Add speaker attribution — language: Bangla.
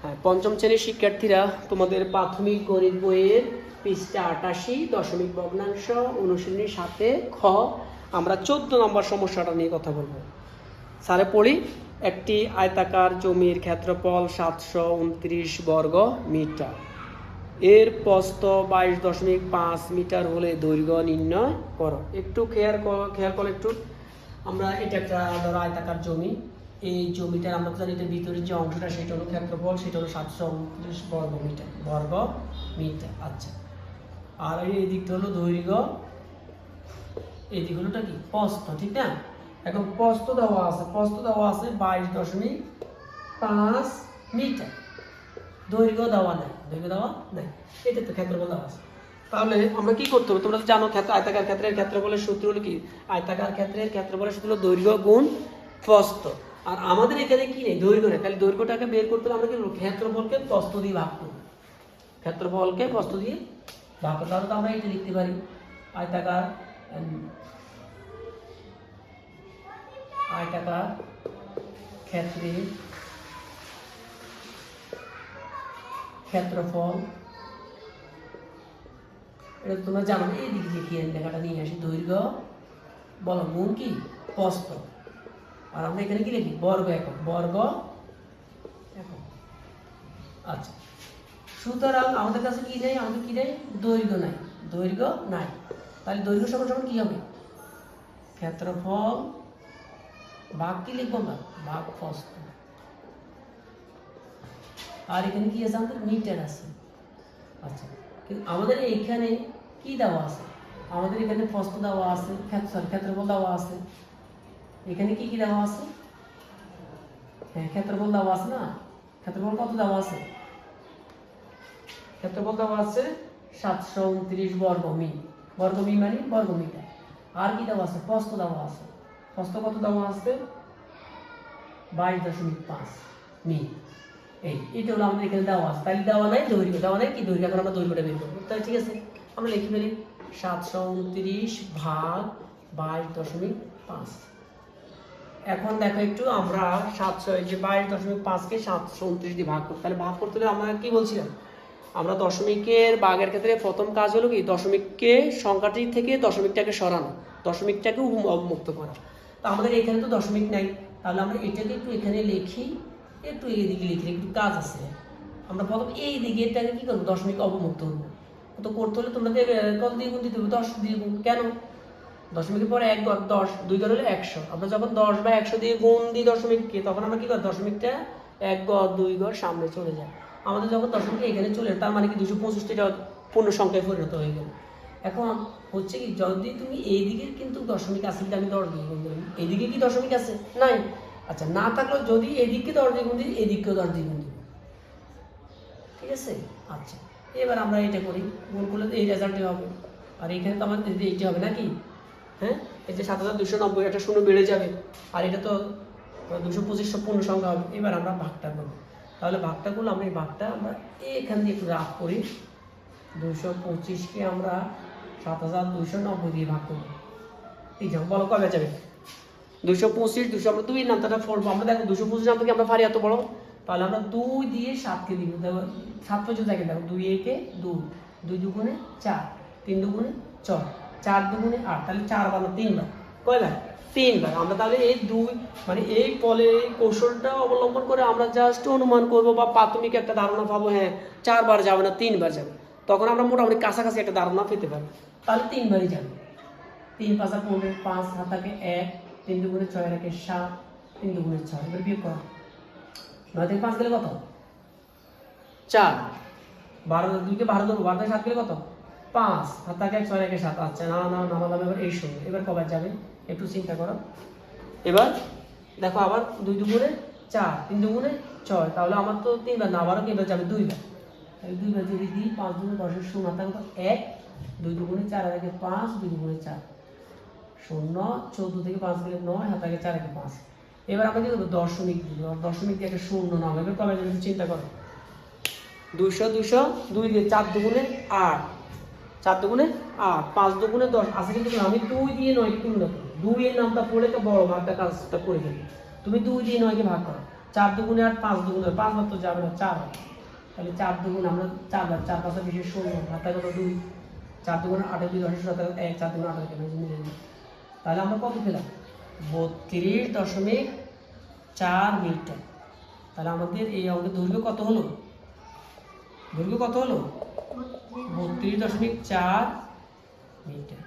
Speaker 1: হ্যাঁ, পঞ্চম শ্রেণীর শিক্ষার্থীরা তোমাদের প্রাথমিক গণিত বইয়ের পৃষ্ঠা 88 দশমিক ভগ্নাংশ অনুশীলনীর সাথে খ আমরা 14 নম্বর সমস্যাটা নিয়ে কথা বলবো। স্যারে পড়ি, একটি আয়তাকার জমির ক্ষেত্রফল 729 বর্গ মিটার, এর প্রস্থ 22.5 মিটার হলে দৈর্ঘ্য নির্ণয় করো। একটু খেয়াল করো একটু। আমরা এটা একটা ধরো আয়তাকার জমি, এই জমিটার আমরা জানি এটার ভিতরের যে অংশটা সেটা হলো ক্ষেত্রফল, সেটা হলো 729 বর্গ মিটার। আচ্ছা, আর এই দিকটা হলো দৈর্ঘ্য, এই দিক হলোটা কি প্রস্থ, ঠিক না? এখন প্রস্থ দেওয়া আছে 22.5 মিটার, দৈর্ঘ্য দেওয়া নাই, এটা তো ক্ষেত্রফল দেওয়া আছে। তাহলে আমরা কি করতে হবে? তোমরা তো জানো আয়তাকার ক্ষেত্রের ক্ষেত্রফলের সূত্র হলো কি? আয়তাকার ক্ষেত্রের ক্ষেত্রফলের সূত্র হলো দৈর্ঘ্য গুণ প্রস্থ। আর আমাদের এখানে কি নেই? দৈর্ঘ্য নেই। তাহলে দৈর্ঘ্যটাকে বের করতে হলে আমরা কি করব? ক্ষেত্রফলকে প্রস্থ দিয়ে ভাগ করব। ক্ষেত্রফলকে প্রস্থ দিয়ে ভাগ করতে হবে। তো আমরা এটা লিখতে পারি আয়তাকার ক্ষেত্রের ক্ষেত্রফল, এটা তোমরা জানো। এই দিকে লিখিয়ে লেখাটা নিয়ে আসি, দৈর্ঘ্য বলো গুণ কি প্রস্থ। আর আমরা এখানে কি লিখি? বর্গ একক, আচ্ছা, সুতরাং আমাদের কাছে কি নেই? আমাদের কি নেই? দৈর্ঘ্য নাই। তাহলে দৈর্ঘ্য সমান কি হবে? ক্ষেত্রফল ভাগ কি লিখবো আমরা? ভাগ প্রস্থ। আর এখানে কি আছে? আমাদের মিটার আছে। আচ্ছা, কিন্তু আমাদের এখানে কি দেওয়া আছে? আমাদের এখানে প্রস্থ দেওয়া আছে, ক্ষেত্রফল দেওয়া আছে। এখানে কি দেওয়া আছে? হ্যাঁ, ক্ষেত্রফল দেওয়া আছে না? ক্ষেত্রফল কত দেওয়া আছে? ক্ষেত্রফল দেওয়া আছে 729 বর্গ মি মানে বর্গ মিটার। আর কি দেওয়া আছে? প্রস্থ দেওয়া আছে। প্রস্থ কত দেওয়া আছে? 22.5 মি। এটা হলো আমাদের এখানে দেওয়া আছে। তাহলে দেওয়া নাই দৈর্ঘ্য, কি দৈর্ঘ্য? এখন আমরা দৈর্ঘ্যটা বের করবো। তাহলে ঠিক আছে, আমরা লিখে ফেলি 729 ভাগ 22.5। এখন দেখো একটু, আমরা 22.5কে 729 দিয়ে ভাগ করতে, তাহলে ভাগ করতে হলে আমরা কি বলছিলাম? আমরা দশমিকের ভাগের ক্ষেত্রে প্রথম কাজ হলো কি? দশমিককে সংখ্যাটি থেকে দশমিকটাকে সরানো, দশমিকটাকে অবমুক্ত করা। তো আমাদের এখানে তো দশমিক নাই, তাহলে আমরা এটাকে একটু এখানে লিখি, একটু এইদিকে লিখি, একটু কাজ আছে। আমরা প্রথম এই দিকে এটাকে কি করবো? দশমিক অবমুক্ত করবো। তো করতে হলে তোমাদের কত দিয়ে গুণ দিতে হবে? 10 দিয়ে গুণ। কেন? দশমিকের পরে 1 ঘর 10, 2 ঘর হলে 100। আমরা যখন 10 বা 100 দিয়ে গুণ দিই দশমিককে, তখন আমরা কি করি? দশমিকটা 1 ঘর 2 ঘর সামনে চলে যায়। আমাদের যখন দশমিক এখানে চলে যায়, তার মানে কি 225টা পূর্ণ সংখ্যায় পরিণত হয়ে গেল। এখন হচ্ছে কি, যদি তুমি এইদিকে কিন্তু দশমিক আছে, আমি 10 দিয়ে গুণ দিলাম, এইদিকে কি দশমিক আছে? নাই। আচ্ছা, না থাকলেও যদি এদিকে 10 দিয়ে গুণ দিই, এদিকেও 10 দিয়ে গুণ দিব, ঠিক আছে? আচ্ছা, এবার আমরা এটা করি, গুণ করলে এই রেজাল্টই হবে। আর এখানে তো আমাদের এইটা হবে নাকি? হ্যাঁ, এই যে 7290, একটা শূন্য বেড়ে যাবে, আর এটা তো 225 পূর্ণ সংখ্যা হবে। এবার আমরা ভাগটা করবো। তাহলে ভাগটা করলে আমরা এই ভাগটা আমরা এখান দিয়ে একটু রাফ করি। 225কে আমরা 7290 দিয়ে ভাগ করবো। এই যাও, বলো কবে যাবে? 225, আমরা 2 নামটা পড়বো। আমরা দেখো 225 নাম থেকে আমরা পারি এত বড়, তাহলে আমরা 2 দিয়ে 7কে দিব। দেখো 7 পর্যন্ত দেখেন, দেখো 2 একে 2, 2 দুগুণে 4, 3 দুগুণে 6, 4 দুগুণে 8, তাহলে 4 বার না 3 বার। কয়বার? 3 বার। আমরা তাহলে এই 2 মানে এই ফলে এই কৌশলটা অবলম্বন করে আমরা জাস্ট অনুমান করব বা প্রাথমিক একটা ধারণা পাবো। হ্যাঁ, 4 বার যাবে না, 3 বার যাবে। তখন আমরা মোটামুটি কাছাকাছি একটা ধারণা পেতে পারি। তাহলে 3 বারই যাবে। 3 5 15, 5 হাত 1, 3 দুগুণে 6, 7, 3 দুগুণে 6। এবার বিয়োগ করো, 9 থেকে 5 গেলে কত? 4। 12, 2কে 12 ধরো, 12 থেকে 7 গেলে কত? 5 হাত 1, 6 7। আচ্ছা, নামালাম। এবার এই শূন্য, এবার কবার যাবে একটু চিন্তা করো। এবার দেখো, আবার 2 দুগুণে 4, 3 দুগুণে 6, তাহলে আমার তো 3 বার না, আবারও এবার যাবে 2 বার। তাহলে 2 বার যদি দিই, 5 দুগুণে 10, শূন্য হাত 1, 2 দুগুণে 4, 5, 2 দুগুণে 4, শূন্য। 14 থেকে 5 গেলে 9, হাত 4, 5। এবার আমরা কি করবো? দশমিক দিব। দশমিক দিয়ে একটা শূন্য নাম, এবার কবে যাবে চিন্তা করো। 200, 2 দিয়ে 4 দুগুণে 8, 4 দুগুণে 8, 5 দুগুণে 10 আছে। কিন্তু আমি 2 দিয়ে 9 কে তুলনা করি। 2 এর নামটা পড়ে তো বড় ভাগটা কাজটা করে ফেলি। তুমি 2 দিয়ে 9কে ভাগ করো, 4 দুগুণে 8, 5 দুগুণে 5 বার তো যাবে না, 4 হয়। তাহলে 4 দুগুণ আমরা 4 বার, 4 5 20 16, হাতে কত 2, 4 দুগুণে 8 2 10 17 1, 4 দুগুণে 8 কেন মিলে না। তাহলে আমরা কত পেলাম? 32.4 মিটার। তাহলে আমাদের এই অঙ্কের দৈর্ঘ্য কত হলো? দৈর্ঘ্য কত হলো? 32.4 মিটার।